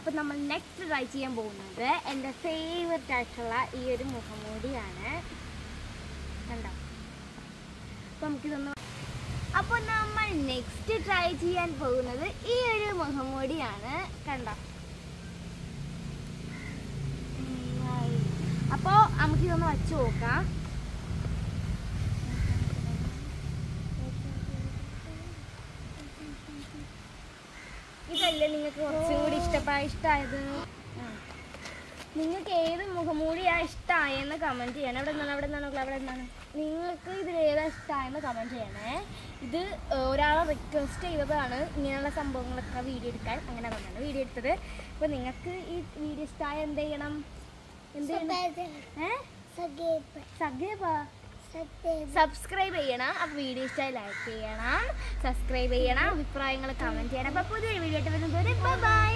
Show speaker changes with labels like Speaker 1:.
Speaker 1: അപ്പോൾ നമ്മൾ next try ചെയ്യാൻ പോകുന്നത് എൻ്റെ ഫേവററ്റ് ആയിട്ടുള്ള ഈ ഒരു മുഖംമൂടിയാണ്. കണ്ടോ? അപ്പോൾ നമുക്കിതൊന്ന് അപ്പോൾ നമ്മൾ നെക്സ്റ്റ് ട്രൈ ചെയ്യാൻ പോകുന്നത് ഈ ഒരു മുഖംമൂടിയാണ്. കണ്ടോ? അപ്പോൾ നമുക്കിതൊന്ന് വച്ച് നോക്കാം. ഇതല്ലേ നിങ്ങൾക്ക് കുറച്ചും കൂടി ഇഷ്ടമായത്? നിങ്ങൾക്ക് ഏത് മുഖംമൂടിയാണ് ഇഷ്ടമായെന്ന് കമൻറ്റ് ചെയ്യണം. അവിടെ നിന്നാണ് നിങ്ങൾക്ക് ഇതിൽ ഏതാ ഇഷ്ടമായെന്ന് കമൻറ്റ് ചെയ്യണേ. ഇത് ഒരാളെ റിക്വസ്റ്റ് ചെയ്തതാണ് ഇങ്ങനെയുള്ള സംഭവങ്ങളൊക്കെ വീഡിയോ എടുക്കാൻ. അങ്ങനെ തന്നെയാണ് വീഡിയോ എടുത്തത്. അപ്പോൾ നിങ്ങൾക്ക് ഈ വീഡിയോ ഇഷ്ടമായ എന്ത് ചെയ്യണം? സബ്സ്ക്രൈബ് ചെയ്യണം. അപ്പോൾ വീഡിയോ ഇഷ്ടമായി ലൈക്ക് ചെയ്യണം, സബ്സ്ക്രൈബ് ചെയ്യണം, അഭിപ്രായങ്ങൾ കമൻറ്റ് ചെയ്യണം. അപ്പോൾ പുതിയൊരു വീഡിയോ ആയിട്ട് വരുന്നത് ബൈ.